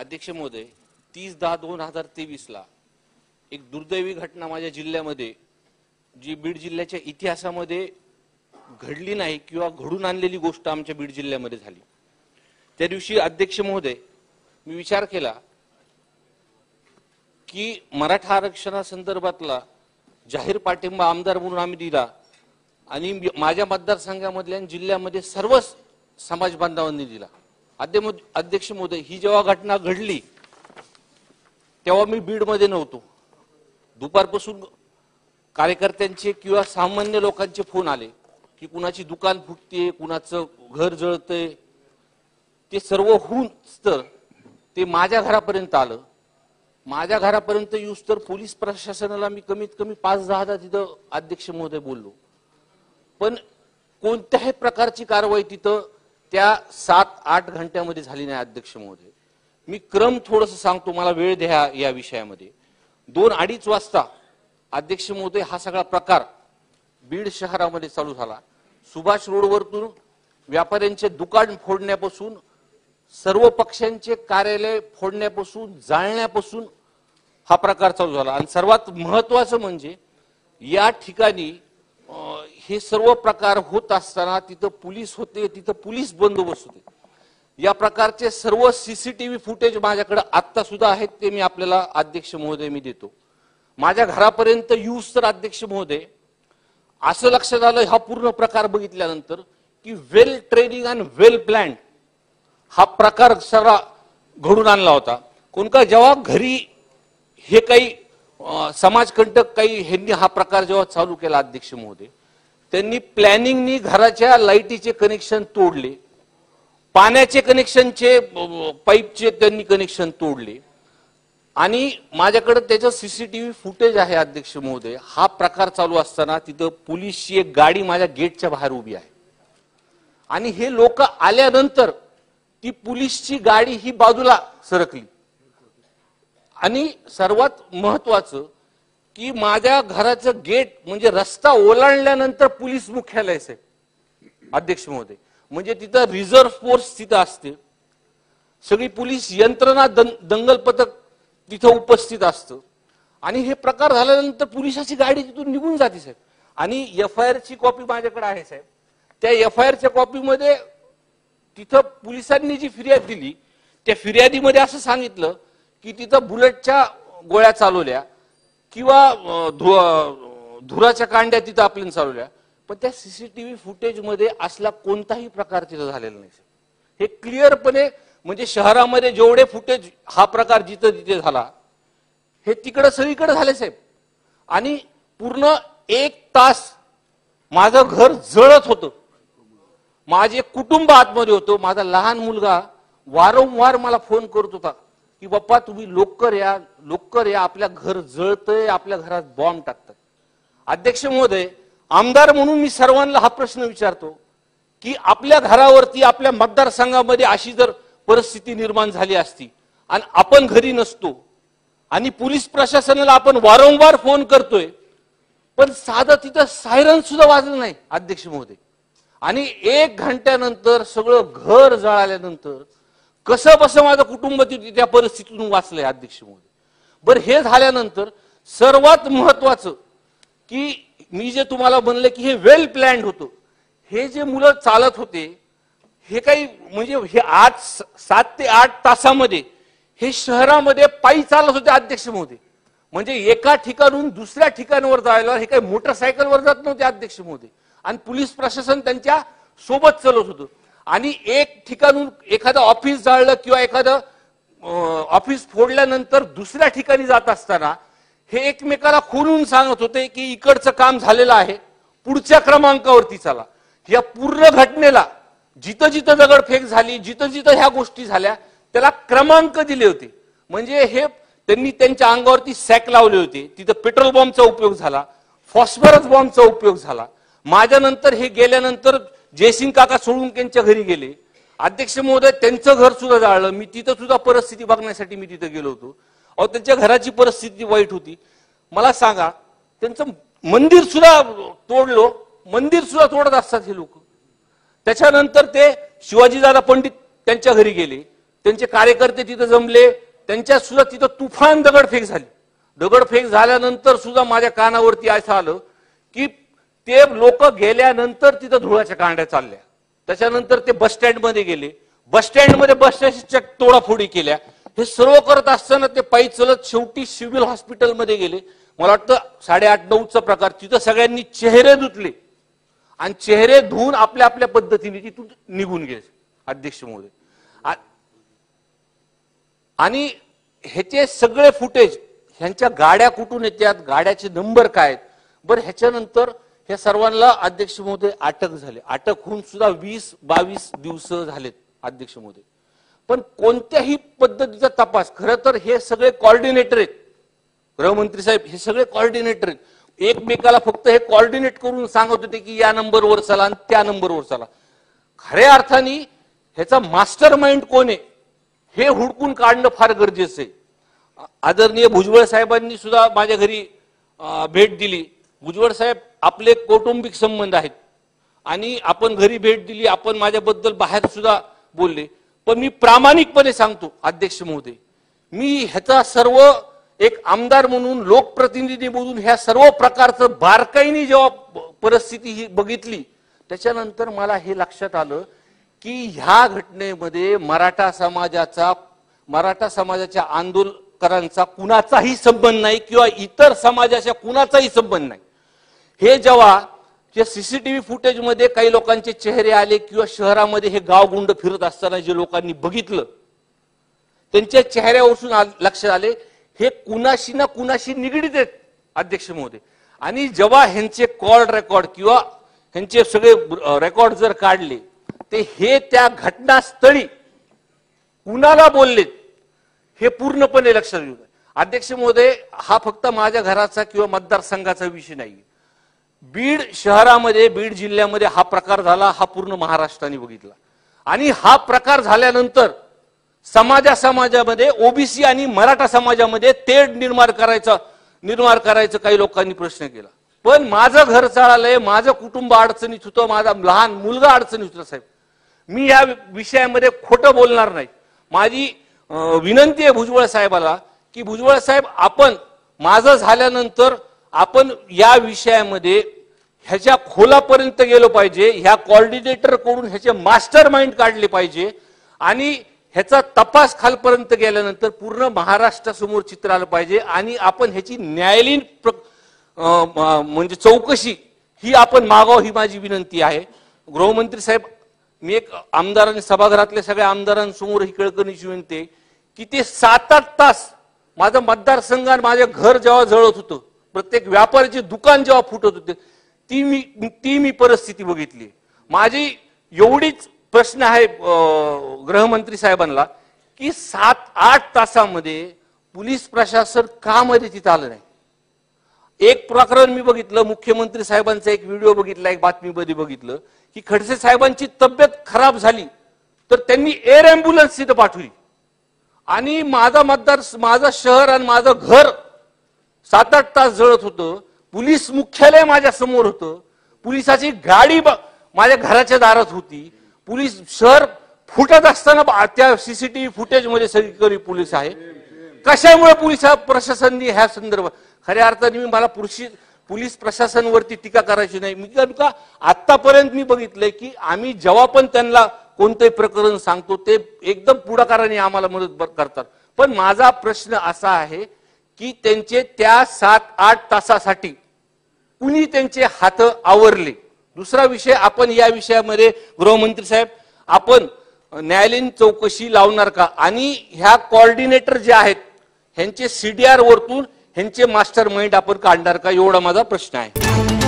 अध्यक्ष महोदय, 30/10/2023 ला एक दुर्दैवी घटना माझ्या जिल्ह्यामध्ये, जी बीड जिल्ह्याच्या इतिहासामध्ये घडली नाही किंवा घडून आणलेली गोष्ट आमच्या बीड जिल्ह्यामध्ये झाली। त्या दिवशी अध्यक्ष महोदय, मी विचार केला की मराठा आरक्षणासंदर्भातला जाहीर पाठिंबा आमदार म्हणून आम्ही दिला आणि माझ्या मतदारसंघामधल्या जिल्ह्यामध्ये सर्व समाज बांधवांनी दिला। अध्यक्ष महोदय, ही जेव्हा घटना घडली तेव्हा मी बीड मध्ये नव्हतो। दुपारपासून कार्यकर्त्यांचे किंवा सामान्य लोकांचे फोन आले की कुणाची दुकान फुटते, कुणाचं घर जळतंय। ते सर्व होऊन तर ते माझ्या घरापर्यंत आलं। माझ्या घरापर्यंत येऊस तर पोलीस प्रशासनाला मी कमीत कमी 5-10 तिथं अध्यक्ष महोदय बोललो, पण कोणत्याही प्रकारची कारवाई तिथं त्या 7-8 घंट्यामध्ये झाली नाही। अध्यक्ष महोदय, मी क्रम थोडंसं सांगतो, मला वेळ द्या या विषयामध्ये। 2-2:30 वाजता अध्यक्ष महोदय हा सगळा प्रकार बीड शहरामध्ये चालू झाला। सुभाष रोडवरतून व्यापाऱ्यांचे दुकान फोडण्यापासून, सर्व पक्षांचे कार्यालय फोडण्यापासून, जाळण्यापासून हा प्रकार चालू झाला। आणि सर्वात महत्त्वाचं म्हणजे या ठिकाणी हे सर्व प्रकार होत असताना तिथं पोलीस होते, तिथं पोलीस बंदोबस्त होते। या प्रकारचे सर्व सीसीटीव्ही फुटेज माझ्याकडे आता सुद्धा आहेत, ते मी आपल्याला अध्यक्ष महोदय मी देतो। माझ्या घरापर्यंत येऊस तर अध्यक्ष महोदय असं लक्षात आलं हा पूर्ण प्रकार बघितल्यानंतर की वेल ट्रेनिंग आणि वेल प्लॅन्ड हा प्रकार सगळा घडून आणला होता। कोण का जेव्हा घरी हे काही समाजकंटक काही ह्यांनी हा प्रकार जेव्हा चालू केला अध्यक्ष महोदय, त्यांनी प्लॅनिंगनी घराच्या लाईटीचे कनेक्शन तोडले, पाण्याचे कनेक्शनचे पाईपचे त्यांनी कनेक्शन तोडले आणि माझ्याकडे त्याचं सीसीटीव्ही फुटेज आहे अध्यक्ष महोदय। हा प्रकार चालू असताना तिथं पोलीसची एक गाडी माझ्या गेटच्या बाहेर उभी आहे आणि हे लोक आल्यानंतर ती पोलीसची गाडी ही बाजूला सरकली। आणि सर्वात महत्त्वाचं की माझ्या घराचं गेट म्हणजे रस्ता ओलांडल्यानंतर पोलीस मुख्यालय आहे अध्यक्ष महोदय, म्हणजे तिथं रिझर्व्ह फोर्स तिथं असते, सगळी पोलीस यंत्रणा दंगल पथक तिथं उपस्थित असतं आणि हे प्रकार झाल्यानंतर पोलिसाची गाडी तिथून निघून जाते साहेब। आणि FIR ची कॉपी माझ्याकडे आहे साहेब। त्या FIR च्या कॉपीमध्ये तिथं पोलिसांनी जी फिर्याद दिली त्या फिर्यादीमध्ये असं सांगितलं की तिथं बुलेटच्या गोळ्या चालवल्या किंवा धुराच्या कांड्या तिथं आपल्याला चालवल्या, पण त्या सीसीटीव्ही फुटेज मध्ये असला कोणताही प्रकार तिथं झालेला नाही। हे क्लिअरपणे म्हणजे शहरामध्ये जेवढे फुटेज हा प्रकार जिथं तिथे झाला हे तिकडे सगळीकडे झाले साहेब। आणि पूर्ण 1 तास माझं घर जळत होतं, माझे कुटुंब आतमध्ये होतं। माझा लहान मुलगा वारंवार मला फोन करत होता की बाप्पा तुम्ही लवकर या, लवकर या, आपल्या घर जळतंय, आपल्या घरात बॉम्ब टाकतात। अध्यक्ष महोदय, आमदार म्हणून मी सर्वांना हा प्रश्न विचारतो की आपल्या घरावरती आपल्या मतदारसंघामध्ये अशी जर परिस्थिती निर्माण झाली असती आणि आपण घरी नसतो आणि पोलीस प्रशासनाला आपण वारंवार फोन करतोय, पण साधं तिथं सायरन सुद्धा वाजलं नाही अध्यक्ष महोदय। आणि 1 घंट्यानंतर सगळं घर जळाल्यानंतर कसं बसं माझं कुटुंब त्या परिस्थितीतून वाचलंय अध्यक्ष महोदय। बरं, हे झाल्यानंतर सर्वात महत्वाचं की मी जे तुम्हाला म्हणलं की हे वेल प्लॅन्ड होतं, हे जे मुलं चालत होते हे काही म्हणजे हे आज 7 ते 8 तासामध्ये हे शहरामध्ये पायी चालत होते अध्यक्ष महोदय। म्हणजे एका ठिकाणून दुसऱ्या ठिकाणावर जायला हे काही मोटरसायकलवर जात नव्हते अध्यक्ष महोदय आणि पोलीस प्रशासन त्यांच्या सोबत चालत होतं। आणि एक ठिकाणून एखादं ऑफिस जाळलं किंवा एखादं ऑफिस फोडल्यानंतर दुसऱ्या ठिकाणी जात असताना हे एकमेकाला खोलून सांगत होते की इकडचं काम झालेलं आहे, पुढच्या क्रमांकावरती चला। या पूर्ण घटनेला जिथं जिथं दगडफेक झाली, जिथं जिथं ह्या गोष्टी झाल्या त्याला क्रमांक दिले होते। म्हणजे हे त्यांनी त्यांच्या अंगावरती सॅक लावले होते, तिथं पेट्रोल बॉम्बचा उपयोग झाला, फॉस्फरस बॉम्बचा उपयोग झाला। माझ्यानंतर हे गेल्यानंतर जयसिंग काका सोळुंकेंच्या घरी गेले अध्यक्ष महोदय, त्यांचं घर सुद्धा जाळलं। मी तिथं सुद्धा परिस्थिती बघण्यासाठी मी तिथं गेलो होतो। अहो, त्यांच्या घराची परिस्थिती वाईट होती। मला सांगा, त्यांचं मंदिर सुद्धा तोडलो, मंदिर सुद्धा तोडत असतात हे लोक। त्याच्यानंतर ते शिवाजीदादा पंडित त्यांच्या घरी गेले, त्यांचे कार्यकर्ते तिथे जमले, त्यांच्या सुद्धा तिथं तुफान दगडफेक झाली. दगडफेक झाल्यानंतर सुद्धा माझ्या कानावरती असं आलं की ते लोक गेल्यानंतर तिथं धुळाच्या कांड्या चालल्या. त्याच्यानंतर ते बस स्टँड मध्ये गेले, बस स्टँड मध्ये बसच्या तोडाफोडी केल्या. हे सर्व करत असताना ते पायी चलत शेवटी सिव्हिल हॉस्पिटलमध्ये गेले. मला वाटतं 8:30-9चा प्रकार. तिथं सगळ्यांनी चेहरे धुतले आणि चेहरे धुवून आपल्या आपल्या पद्धतीने तिथून निघून गेले अध्यक्ष महोदय. आणि ह्याचे सगळे फुटेज, ह्यांच्या गाड्या कुठून येतात, गाड्याचे नंबर काय आहेत. बरं, ह्याच्यानंतर ह्या सर्वांना अध्यक्ष महोदय अटक झाले. अटक होऊन सुद्धा 20-22 दिवस झालेत अध्यक्ष महोदय. पण कोणत्याही पद्धतीचा तपास, खरं तर हे सगळे कोऑर्डिनेटर आहेत, गृहमंत्री साहेब हे सगळे कोऑर्डिनेटर आहेत. एकमेकाला फक्त हे कोऑर्डिनेट करून सांगत होते की या नंबरवर चला आणि त्या नंबरवर चला. खऱ्या अर्थाने ह्याचा मास्टर माइंड कोण आहे हे हुडकून काढणं फार गरजेचं आहे. आदरणीय भुजबळ साहेबांनी सुद्धा माझ्या घरी भेट दिली. भुजबळ साहेब, आपले कौटुंबिक संबंध आहेत आणि आपण घरी भेट दिली, आपण माझ्याबद्दल बाहेर सुद्धा बोलले. पण मी प्रामाणिकपणे सांगतो अध्यक्ष महोदय, मी ह्याचा सर्व एक आमदार म्हणून, लोकप्रतिनिधी म्हणून ह्या सर्व प्रकारचं बारकाईने जेव्हा परिस्थिती ही बघितली, त्याच्यानंतर मला हे लक्षात आलं की ह्या घटनेमध्ये मराठा समाजाच्या आंदोलकांचा कुणाचाही संबंध नाही किंवा इतर समाजाच्या कुणाचाही संबंध नाही. हे जेव्हा सीसीटीव्ही फुटेज मध्ये काही लोकांचे चेहरे आले किंवा शहरामध्ये हे गावगुंड फिरत असताना जे लोकांनी बघितलं, त्यांच्या चेहऱ्यावरून लक्षात आले हे कुणाशी ना कुणाशी निगडीत आहेत अध्यक्ष महोदय. आणि जेव्हा ह्यांचे कॉल रेकॉर्ड किंवा ह्यांचे सगळे रेकॉर्ड जर काढले, ते हे त्या घटनास्थळी कुणाला बोललेत हे पूर्णपणे लक्षात येऊ. अध्यक्ष महोदय, हा फक्त माझ्या घराचा किंवा मतदारसंघाचा विषय नाही. बीड शहरामध्ये, बीड जिल्ह्यामध्ये हा प्रकार झाला, हा पूर्ण महाराष्ट्राने बघितला. आणि हा प्रकार झाल्यानंतर समाजामध्ये ओबीसी आणि मराठा समाजामध्ये तेढ निर्माण करायचं काही लोकांनी प्रश्न केला. पण माझं घर चाललंय, माझं कुटुंब अडचणीत होतं, माझा लहान मुलगा अडचणीत होता. साहेब, मी या विषयामध्ये खोटं बोलणार नाही. माझी विनंती आहे भुजबळ साहेबाला की भुजबळ साहेब, आपण माझं झाल्यानंतर आपण या विषयामध्ये ह्याच्या खोलापर्यंत गेलो पाहिजे, ह्या कोऑर्डिनेटर कडून ह्याचे मास्टर माइंड काढले पाहिजे आणि ह्याचा तपास खालपर्यंत गेल्यानंतर पूर्ण महाराष्ट्रासमोर चित्र आलं पाहिजे आणि आपण ह्याची न्यायालयीन म्हणजे चौकशी ही आपण मागावं, ही माझी विनंती आहे. गृहमंत्री साहेब, मी एक आमदारांनी, सभागृहातल्या सगळ्या आमदारांसमोर ही कळकळीची विनंती आहे की ते 7-8 तास माझं मतदारसंघात माझे घर जेव्हा जळत होतं, प्रत्येक व्यापाऱ्याचे दुकान जेव्हा फुटत होते, ती मी परिस्थिती बघितली. माझी एवढीच प्रश्न आहे गृहमंत्री साहेबांना की 7-8 तासामध्ये पोलीस प्रशासन का मध्ये तिथं आलं नाही. एक प्रकरण मी बघितलं, मुख्यमंत्री साहेबांचा एक व्हिडिओ बघितला, एक बातमीमध्ये बघितलं की खडसे साहेबांची तब्येत खराब झाली तर त्यांनी एअर अँब्युलन्स तिथं पाठवली आणि माझं शहर आणि माझं घर 7-8 तास जळत होतं. पोलीस मुख्यालय माझ्या समोर होतं, पोलिसाची गाडी माझ्या घराच्या दारात होती. पोलीस शहर फुटत असताना त्या सीसीटीव्ही फुटेज मध्ये सगळीकडे पोलीस आहे. कशामुळे पोलीस प्रशासनाने ह्या संदर्भात, खऱ्या अर्थाने मला पोलीस प्रशासनावरती टीका करायची नाही. मी का आतापर्यंत मी बघितलंय की आम्ही जेव्हा पण त्यांना कोणतेही प्रकरण सांगतो ते एकदम पुढाकाराने आम्हाला मदत करतात. पण माझा प्रश्न असा आहे की त्यांचे त्या 7-8 तासासाठी कुणी त्यांचे हात आवरले. दुसरा विषय, आपण या विषयामध्ये गृहमंत्री साहेब, आपण न्यायालयीन चौकशी लावणार का आणि ह्या कोऑर्डिनेटर जे आहेत ह्यांचे CDR वरतून ह्यांचे मास्टर माइंड आपण काढणार का, एवढा माझा प्रश्न आहे.